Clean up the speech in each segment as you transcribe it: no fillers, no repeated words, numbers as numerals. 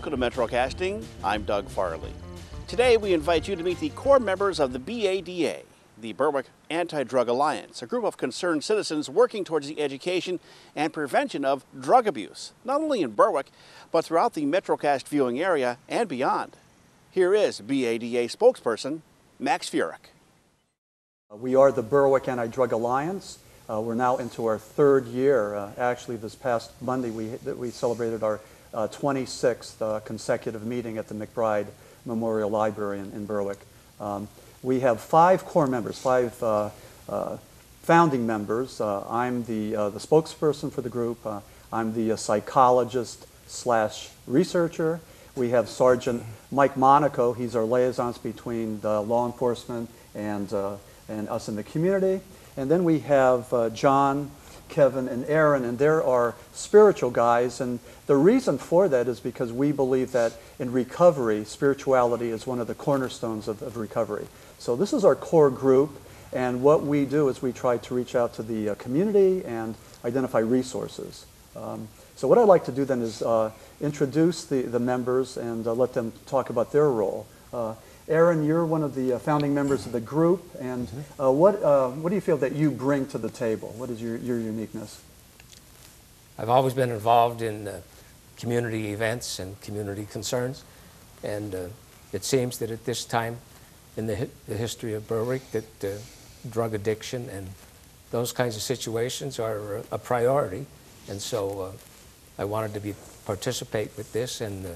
Welcome to MetroCasting. I'm Doug Farley. Today we invite you to meet the core members of the B.A.D.A., the Berwick Anti-Drug Alliance, a group of concerned citizens working towards the education and prevention of drug abuse, not only in Berwick, but throughout the MetroCast viewing area and beyond. Here is B.A.D.A. spokesperson, Max Furek. We are the Berwick Anti-Drug Alliance. We're now into our third year. Actually, this past Monday we celebrated our 26th consecutive meeting at the McBride Memorial Library in Berwick. We have 5 core members, 5 founding members. I'm the spokesperson for the group. I'm the psychologist / researcher. We have Sergeant Mike Monaco. He's our liaisons between the law enforcement and us in the community. And then we have John, Kevin, and Aaron, and they're our spiritual guys. And the reason for that is because we believe that in recovery, spirituality is one of the cornerstones of recovery. So this is our core group, and what we do is we try to reach out to the community and identify resources. So what I'd like to do then is introduce the members and let them talk about their role. Aaron, you're one of the founding members of the group, and what do you feel that you bring to the table? What is your uniqueness? I've always been involved in community events and community concerns, and it seems that at this time in the history of Berwick that drug addiction and those kinds of situations are a priority, and so I wanted to participate with this and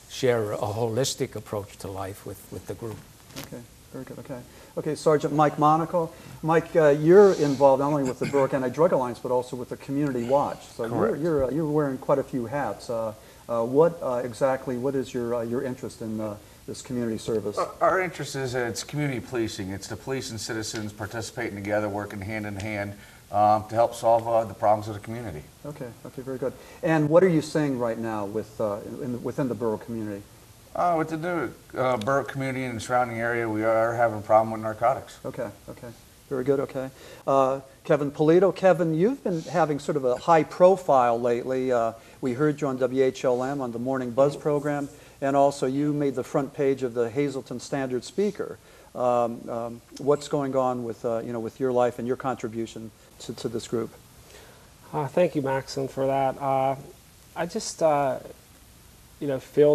share a holistic approach to life with the group. Okay, very good, okay. Okay, Sergeant Mike Monaco. Mike, you're involved not only with the Berwick Anti-Drug Alliance, but also with the Community Watch. So you're wearing quite a few hats. What is your interest in this community service? Our interest is it's community policing. It's the police and citizens participating together, working hand in hand to help solve the problems of the community. Okay, okay, very good. And what are you seeing right now within the Berwick community? With the new Berwick community and the surrounding area, we are having a problem with narcotics. Okay, okay, very good, okay. Kevin Polito. Kevin, you've been having sort of a high profile lately. We heard you on WHLM on the Morning Buzz program, and also you made the front page of the Hazleton Standard Speaker. What's going on with with your life and your contribution to this group? Thank you, Maxon, for that. I just feel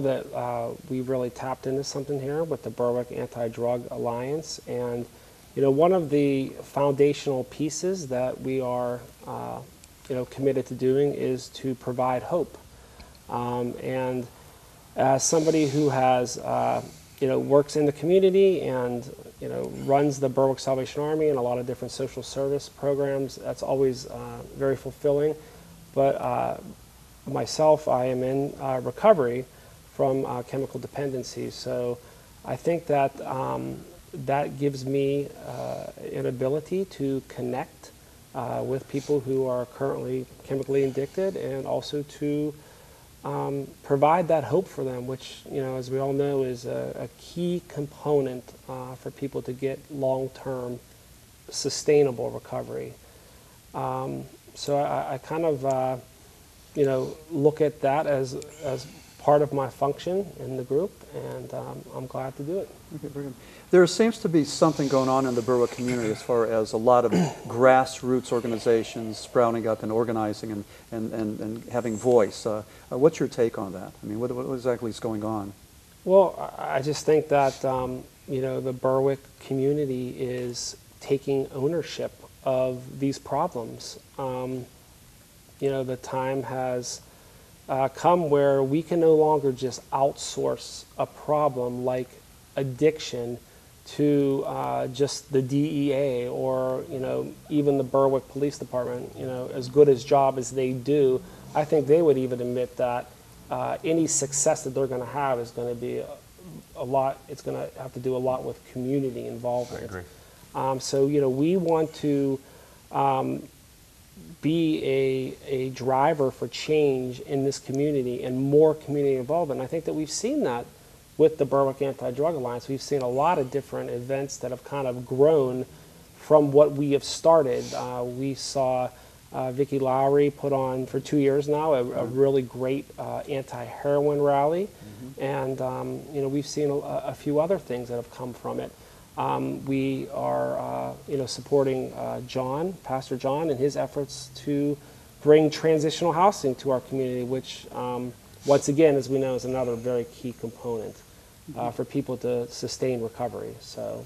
that we really tapped into something here with the Berwick Anti-Drug Alliance, and one of the foundational pieces that we are committed to doing is to provide hope. And as somebody who has works in the community and runs the Berwick Salvation Army and a lot of different social service programs, that's always very fulfilling. But myself, I am in recovery from chemical dependency, so I think that that gives me an ability to connect with people who are currently chemically addicted, and also to provide that hope for them, which, as we all know, is a key component for people to get long-term sustainable recovery. So I kind of look at that as part of my function in the group, and I'm glad to do it. Okay, very good. There seems to be something going on in the Berwick community as far as a lot of grassroots organizations sprouting up and organizing and having voice. What's your take on that? I mean, what exactly is going on? Well, I just think that the Berwick community is taking ownership of these problems. The time has come where we can no longer just outsource a problem like addiction to just the DEA or even the Berwick Police Department. As good as job as they do, I think they would even admit that any success that they're going to have is going to be a lot. It's going to have to do a lot with community involvement. I agree. So we want to be a driver for change in this community and more community involvement. And I think that we've seen that with the Berwick Anti-Drug Alliance. We've seen a lot of different events that have kind of grown from what we have started. We saw Vicki Lowry put on for 2 years now a really great anti-heroin rally, and you know, we've seen a few other things that have come from it. We are you know, supporting John, Pastor John, and his efforts to bring transitional housing to our community, which once again, as we know, is another very key component for people to sustain recovery. So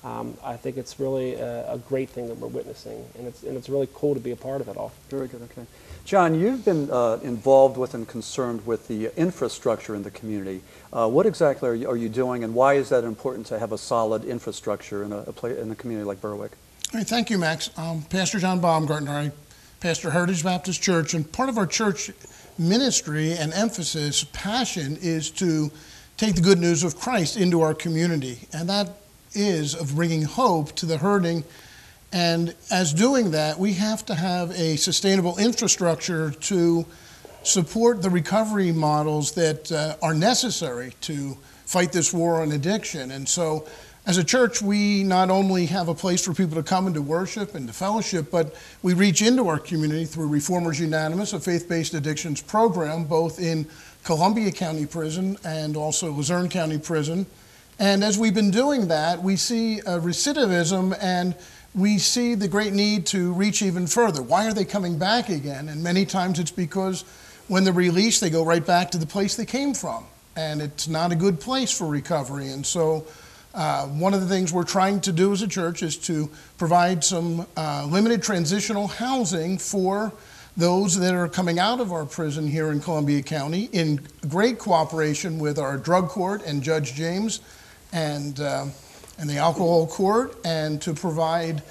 I think it's really a great thing that we're witnessing, and it's really cool to be a part of it all. Very good, okay. John, you've been involved with and concerned with the infrastructure in the community. What exactly are you doing, and why is that important to have a solid infrastructure in a community like Berwick? All right, thank you, Max. Pastor John Baumgartner. I pastor Heritage Baptist Church, and part of our church ministry and emphasis, passion, is to take the good news of Christ into our community, and that is of bringing hope to the hurting. And as doing that, we have to have a sustainable infrastructure to support the recovery models that are necessary to fight this war on addiction. And so as a church, we not only have a place for people to come and to worship and to fellowship, but we reach into our community through Reformers Unanimous, a faith-based addictions program, both in Columbia County Prison and also Luzerne County Prison. And as we've been doing that, we see recidivism, and we see the great need to reach even further. Why are they coming back again? And many times it's because when they're released, they go right back to the place they came from. And it's not a good place for recovery. And so one of the things we're trying to do as a church is to provide some limited transitional housing for those that are coming out of our prison here in Columbia County, in great cooperation with our drug court and Judge James and the alcohol court, and to provide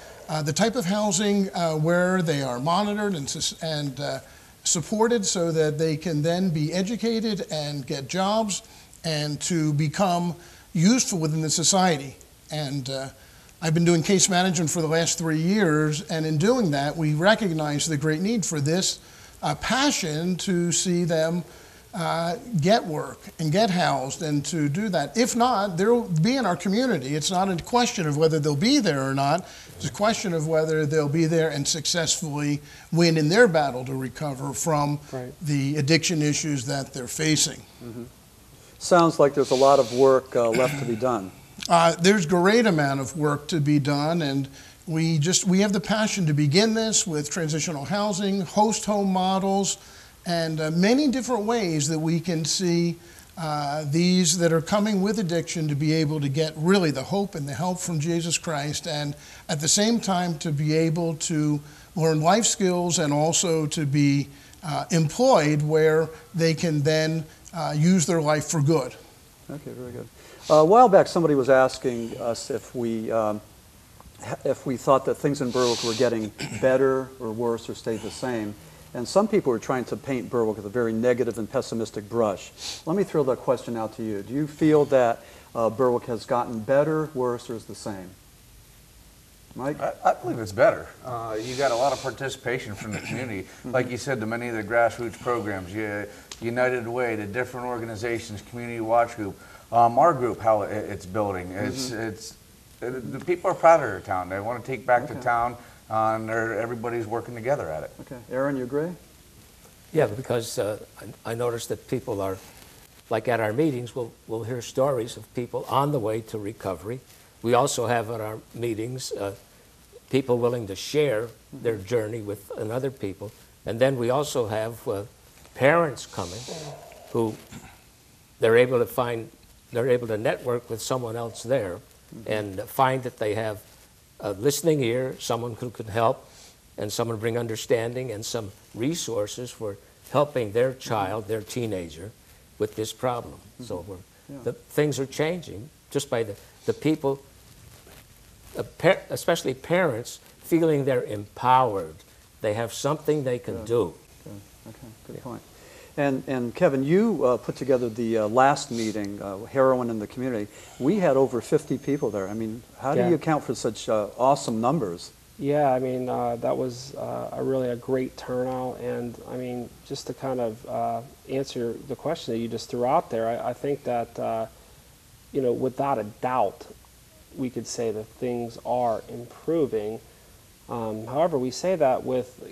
the type of housing where they are monitored and supported so that they can then be educated and get jobs and to become useful within the society. And I've been doing case management for the last 3 years, and in doing that, we recognize the great need for this passion to see them get work and get housed and to do that. If not, they'll be in our community. It's not a question of whether they'll be there or not. It's a question of whether they'll be there and successfully win in their battle to recover from the addiction issues that they're facing. Mm-hmm. Sounds like there's a lot of work left to be done. There's a great amount of work to be done, and we have the passion to begin this with transitional housing, host home models, and many different ways that we can see these that are coming with addiction to be able to get really the hope and the help from Jesus Christ, and at the same time to be able to learn life skills and also to be employed where they can then use their life for good. Okay, very good. A while back, somebody was asking us if we thought that things in Berwick were getting better or worse or stayed the same. And some people were trying to paint Berwick with a very negative and pessimistic brush. Let me throw that question out to you. Do you feel that Berwick has gotten better, worse, or is the same? Mike? I believe it's better. You got a lot of participation from the community. Like you said, to many of the grassroots programs, United Way, the different organizations, Community Watch Group, our group, how it's building. The people are proud of their town. They want to take back the town, and everybody's working together at it. Okay. Aaron, you agree? Yeah, because I noticed that people are, like at our meetings, we'll hear stories of people on the way to recovery. We also have at our meetings people willing to share their journey with other people. And then we also have parents coming who they're able to network with someone else there and find that they have a listening ear, someone who can help, and someone bring understanding and some resources for helping their child, their teenager, with this problem. So the things are changing just by the people, especially parents, feeling they're empowered. They have something they can do. Okay, good point. And Kevin, you put together the last meeting, Heroin in the Community. We had over 50 people there. I mean, how do you account for such awesome numbers? Yeah, I mean, that was really a great turnout. And I mean, just to kind of answer the question that you just threw out there, I think that, you know, without a doubt, we could say that things are improving. However, we say that with,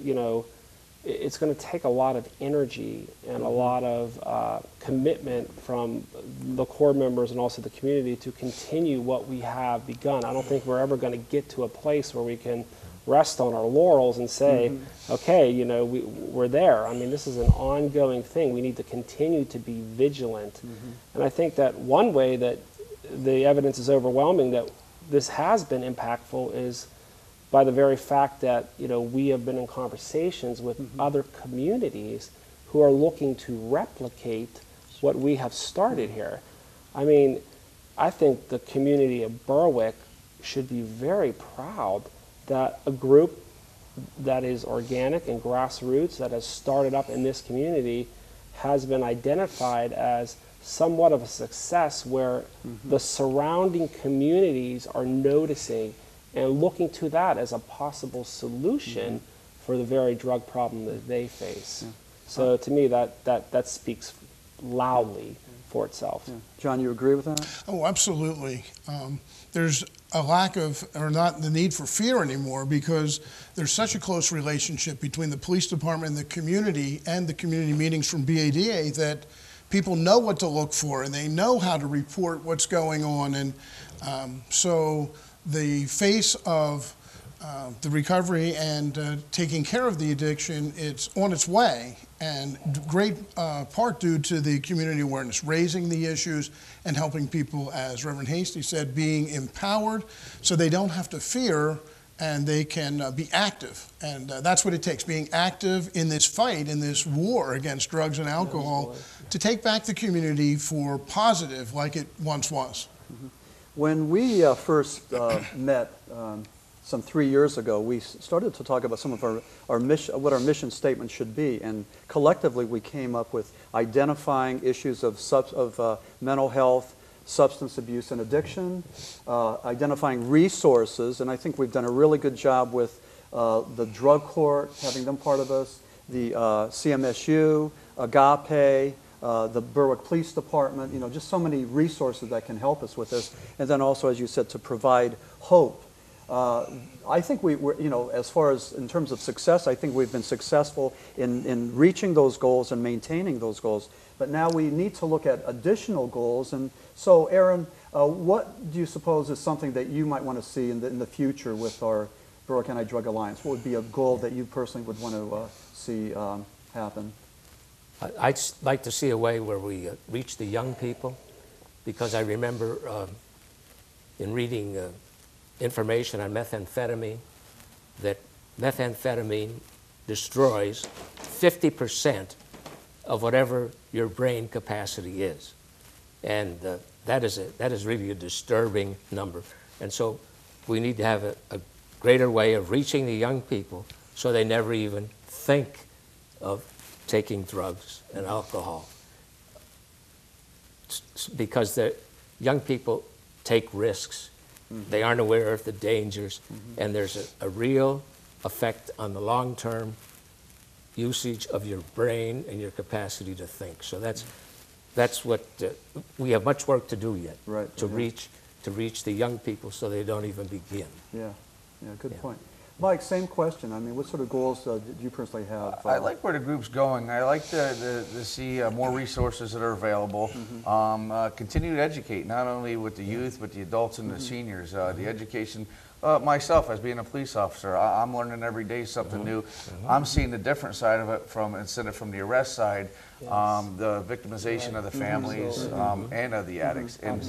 it's going to take a lot of energy and a lot of commitment from the core members and also the community to continue what we have begun. I don't think we're ever going to get to a place where we can rest on our laurels and say, okay, we're there. I mean, this is an ongoing thing. We need to continue to be vigilant. And I think that one way that the evidence is overwhelming that this has been impactful is by the very fact that we have been in conversations with other communities who are looking to replicate what we have started here. I mean, I think the community of Berwick should be very proud that a group that is organic and grassroots that has started up in this community has been identified as somewhat of a success where the surrounding communities are noticing and looking to that as a possible solution for the very drug problem that they face. So to me, that speaks loudly for itself. John, you agree with that? Oh, absolutely. There's a lack of, or not the need for fear anymore, because there's such a close relationship between the police department and the community meetings from B.A.D.A. that people know what to look for and they know how to report what's going on. And so the face of the recovery and taking care of the addiction, it's on its way, and great part due to the community awareness, raising the issues and helping people, as Reverend Hasty said, being empowered so they don't have to fear and they can be active. And that's what it takes, being active in this fight, in this war against drugs and alcohol, to take back the community for positive like it once was. When we first met some 3 years ago, we started to talk about some of our mission, what our mission statement should be, and collectively we came up with identifying issues of mental health, substance abuse and addiction, identifying resources, and I think we've done a really good job with the drug court, having them part of us, the CMSU, A.D.A, the Berwick Police Department, just so many resources that can help us with this. And then also, as you said, to provide hope. I think we're, as far as in terms of success, I think we've been successful in reaching those goals and maintaining those goals. But now we need to look at additional goals. And so, Aaron, what do you suppose is something that you might want to see in the future with our Berwick Anti-Drug Alliance? What would be a goal that you personally would want to see happen? I'd like to see a way where we reach the young people, because I remember in reading information on methamphetamine that methamphetamine destroys 50% of whatever your brain capacity is. And that is really a disturbing number. And so we need to have a greater way of reaching the young people so they never even think of taking drugs and alcohol. Because the young people take risks. They aren't aware of the dangers, and there's a real effect on the long-term usage of your brain and your capacity to think. So that's what we have much work to do yet, to reach the young people so they don't even begin. Yeah, good point. Mike, same question. I mean, what sort of goals do you personally have? I like where the group's going. I like to see more resources that are available. Continue to educate, not only with the youth, but the adults and the seniors. The education, myself as being a police officer, I'm learning every day something new. I'm seeing the different side of it instead of from the arrest side, the victimization of the families and of the addicts. And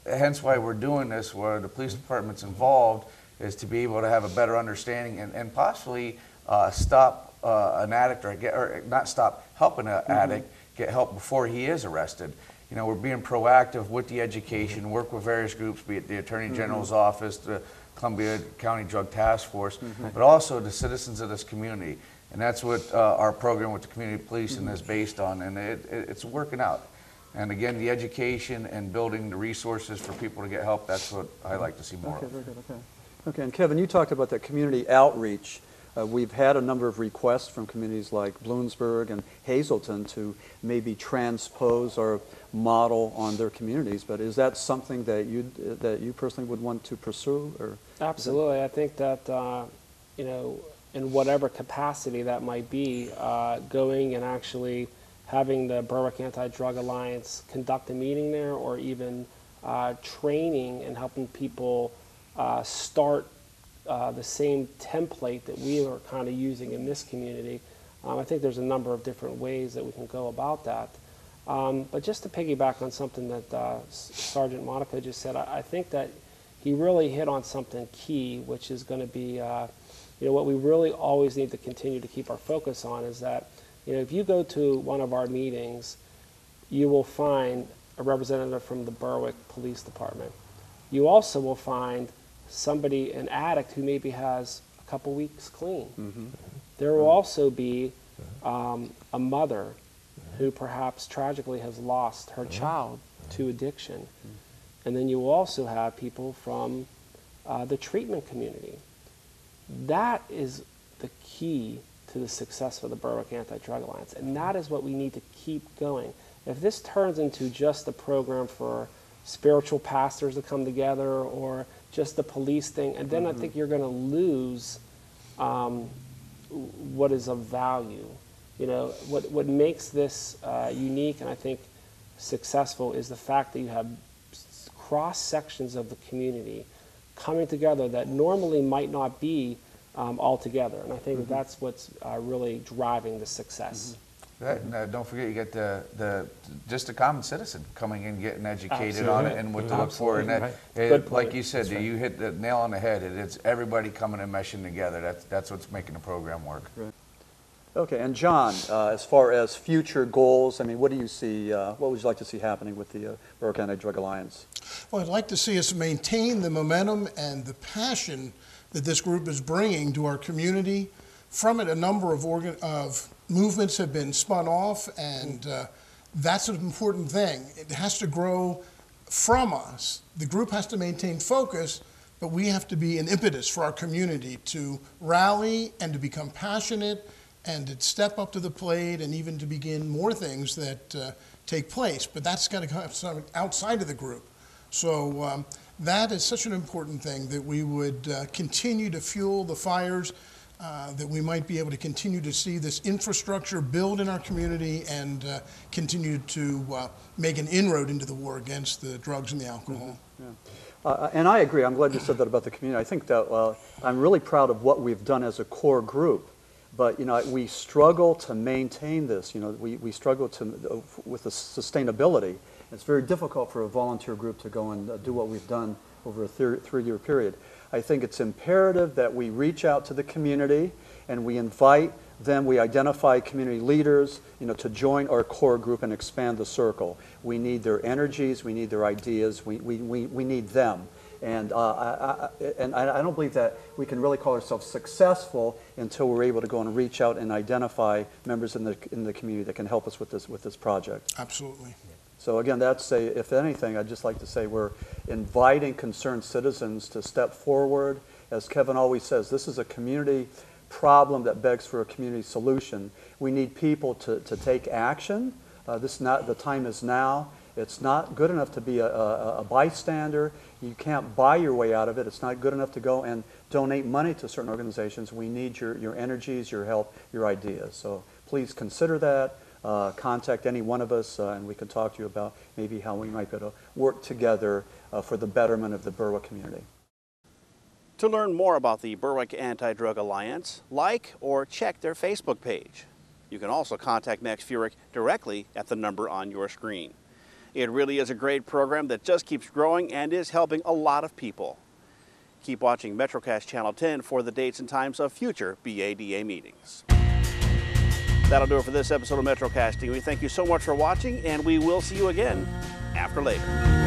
hence why we're doing this, where the police department's involved, is to be able to have a better understanding and possibly stop an addict or not stop, help an addict get help before he is arrested. We're being proactive with the education, work with various groups, be it the Attorney General's office, the Columbia County Drug Task Force, but also the citizens of this community. And that's what our program with the community policing is based on, and it's working out. And again, the education and building the resources for people to get help, that's what I like to see more of. Very good, Okay, and Kevin, you talked about that community outreach. We've had a number of requests from communities like Bloomsburg and Hazleton to maybe transpose or model on their communities, but is that something that you personally would want to pursue? Or absolutely. I think that in whatever capacity that might be, going and actually having the Berwick Anti-Drug Alliance conduct a meeting there, or even training and helping people start the same template that we are kind of using in this community. I think there's a number of different ways that we can go about that. But just to piggyback on something that Sergeant Monaco just said, I think that he really hit on something key, which is going to be, what we really always need to continue to keep our focus on is that, if you go to one of our meetings, you will find a representative from the Berwick Police Department. You also will find somebody, an addict who maybe has a couple weeks clean. Mm-hmm. There will also be a mother who perhaps tragically has lost her child to addiction. And then you will also have people from the treatment community. That is the key to the success of the Berwick Anti-Drug Alliance, and that is what we need to keep going. If this turns into just a program for spiritual pastors to come together, or just the police thing, and then I think you're going to lose what is of value. What makes this unique and I think successful is the fact that you have cross sections of the community coming together that normally might not be all together, and I think that's what's really driving the success. Don't forget, you get just a common citizen coming in, getting educated on it and what to look for. And that, like you said, you hit the nail on the head. It's everybody coming and meshing together. That's what's making the program work. Right. Okay, and John, as far as future goals, what do you see? What would you like to see happening with the Berwick Anti-Drug Alliance? Well, I'd like to see us maintain the momentum and the passion that this group is bringing to our community. From it, a number of movements have been spun off, and that's an important thing. It has to grow from us. The group has to maintain focus, but we have to be an impetus for our community to rally and to become passionate and to step up to the plate and even to begin more things that take place. But that's got to come outside of the group. So that is such an important thing, that we would continue to fuel the fires, that we might be able to continue to see this infrastructure build in our community and continue to make an inroad into the war against the drugs and the alcohol. Yeah. And I agree. I'm glad you said that about the community. I think that I'm really proud of what we've done as a core group. But we struggle to maintain this. We struggle with the sustainability. It's very difficult for a volunteer group to go and do what we've done over a 3-year period. I think it's imperative that we reach out to the community and we invite them, we identify community leaders, to join our core group and expand the circle. We need their energies, we need their ideas, we need them. And I don't believe that we can really call ourselves successful until we're able to go and reach out and identify members in the community that can help us with this project. Absolutely. So again, if anything, I'd just like to say we're inviting concerned citizens to step forward. As Kevin always says, this is a community problem that begs for a community solution. We need people to take action. The time is now. It's not good enough to be a bystander. You can't buy your way out of it. It's not good enough to go and donate money to certain organizations. We need your energies, your help, your ideas. So please consider that. Contact any one of us and we can talk to you about maybe how we might be able to work together for the betterment of the Berwick community. To learn more about the Berwick Anti-Drug Alliance, like or check their Facebook page. You can also contact Max Furek directly at the number on your screen. It really is a great program that just keeps growing and is helping a lot of people. Keep watching MetroCast Channel 10 for the dates and times of future B.A.D.A. meetings. That'll do it for this episode of MetroCasting. We thank you so much for watching, and we will see you again after later.